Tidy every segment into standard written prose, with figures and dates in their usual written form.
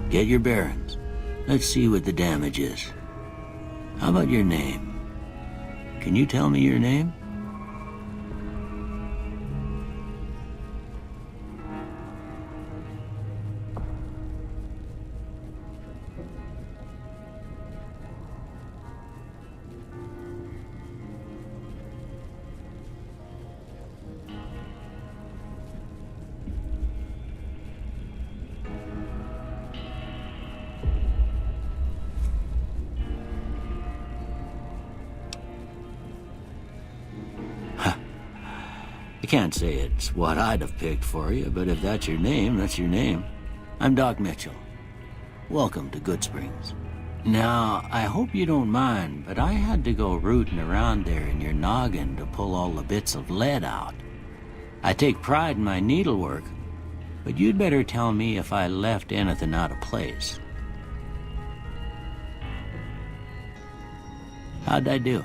Get your bearings. Let's see what the damage is. How about your name? Can you tell me your name? I can't say it's what I'd have picked for you, but if that's your name, that's your name. I'm Doc Mitchell. Welcome to Goodsprings. Now, I hope you don't mind, but I had to go rooting around there in your noggin to pull all the bits of lead out. I take pride in my needlework, but you'd better tell me if I left anything out of place. How'd I do?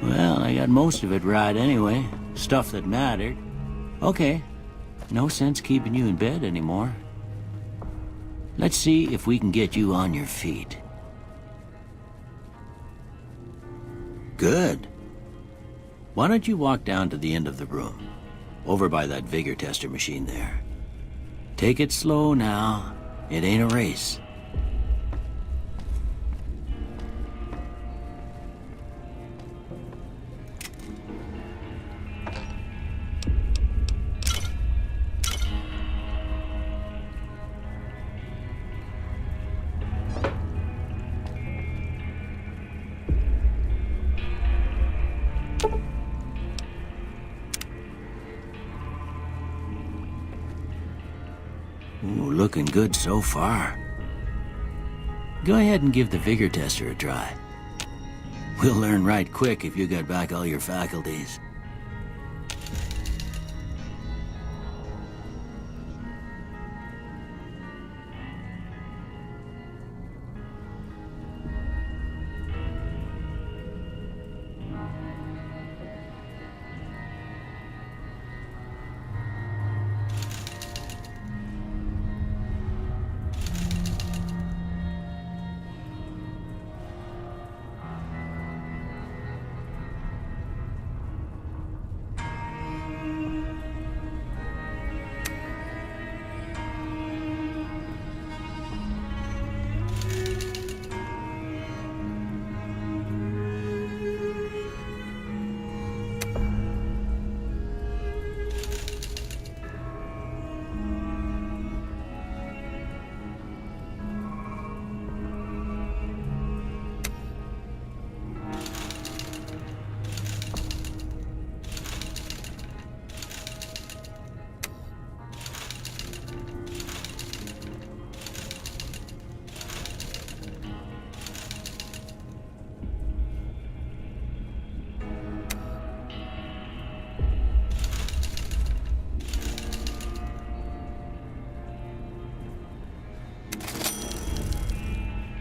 Well, I got most of it right anyway. Stuff that mattered. Okay. No sense keeping you in bed anymore. Let's see if we can get you on your feet. Good. Why don't you walk down to the end of the room, over by that vigor tester machine there. Take it slow now. It ain't a race. Ooh, looking good so far. Go ahead and give the vigor tester a try. We'll learn right quick if you got back all your faculties.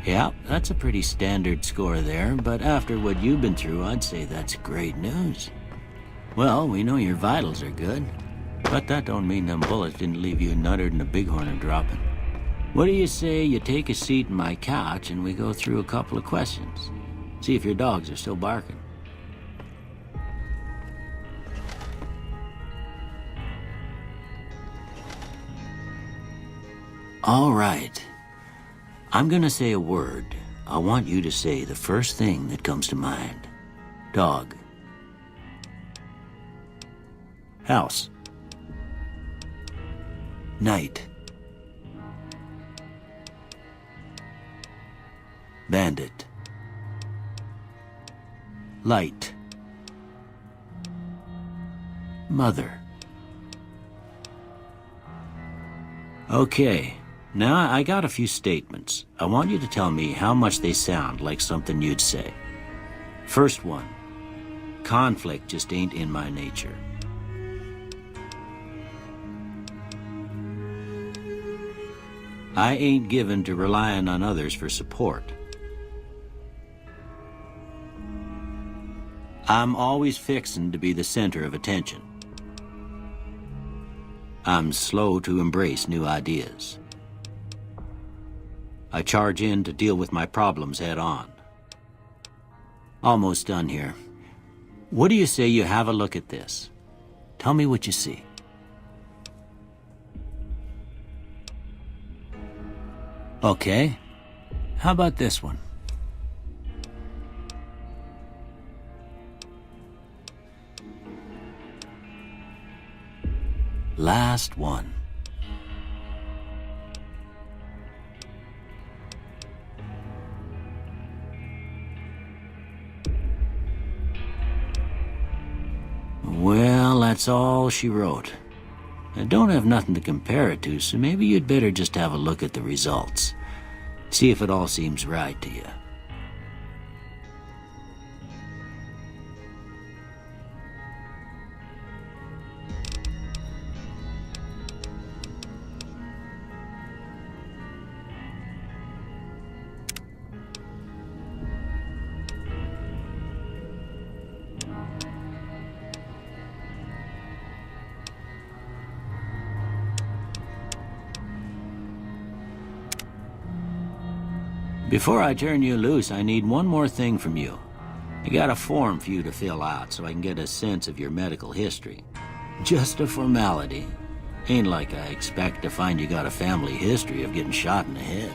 Yeah, that's a pretty standard score there, but after what you've been through, I'd say that's great news. Well, we know your vitals are good, but that don't mean them bullets didn't leave you nuttered and a bighorn are dropping. What do you say you take a seat in my couch and we go through a couple of questions? See if your dogs are still barking. All right. I'm gonna say a word. I want you to say the first thing that comes to mind. Dog. House. Night. Bandit. Light. Mother. Okay, now I got a few statements. I want you to tell me how much they sound like something you'd say. First one. Conflict just ain't in my nature. I ain't given to relying on others for support. I'm always fixin' to be the center of attention. I'm slow to embrace new ideas. I charge in to deal with my problems head on. Almost done here. What do you say you have a look at this? Tell me what you see. Okay. How about this one? Last one. Well, that's all she wrote. I don't have nothing to compare it to, so maybe you'd better just have a look at the results. See if it all seems right to you. Before I turn you loose, I need one more thing from you. I got a form for you to fill out so I can get a sense of your medical history. Just a formality. Ain't like I expect to find you got a family history of getting shot in the head.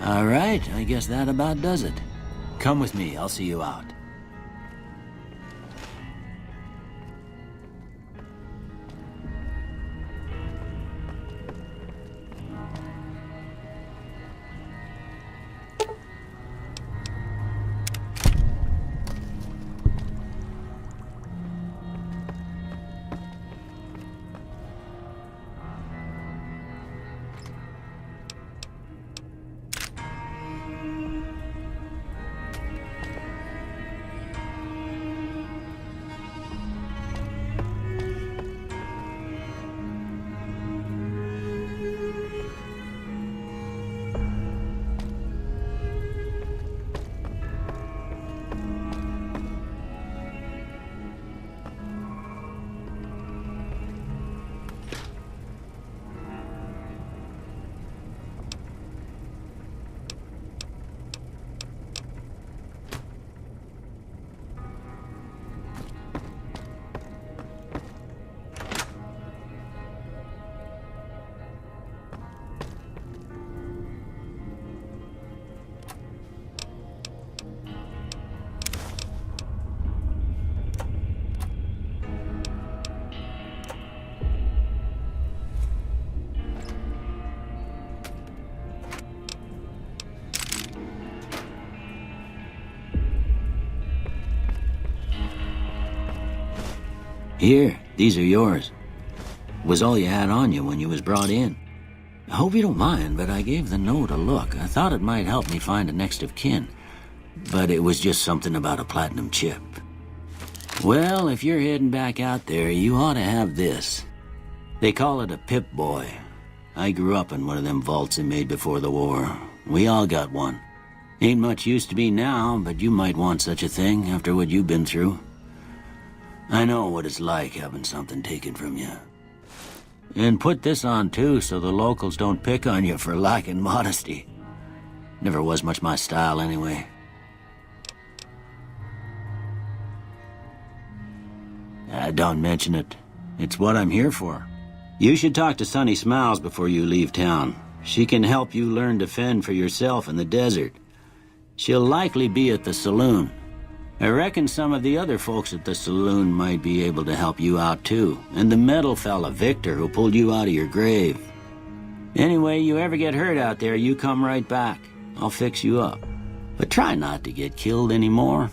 All right, I guess that about does it. Come with me, I'll see you out. Here, these are yours. Was all you had on you when you was brought in. I hope you don't mind, but I gave the note a look. I thought it might help me find a next of kin, but it was just something about a platinum chip. Well, if you're heading back out there, you ought to have this. They call it a Pip-Boy. I grew up in one of them vaults they made before the war. We all got one. Ain't much use to me now, but you might want such a thing after what you've been through. I know what it's like having something taken from you. And put this on too, so the locals don't pick on you for lacking modesty. Never was much my style anyway. Don't mention it. It's what I'm here for. You should talk to Sunny Smiles before you leave town. She can help you learn to fend for yourself in the desert. She'll likely be at the saloon. I reckon some of the other folks at the saloon might be able to help you out too. And the metal fella, Victor, who pulled you out of your grave. Anyway, you ever get hurt out there, you come right back. I'll fix you up. But try not to get killed anymore.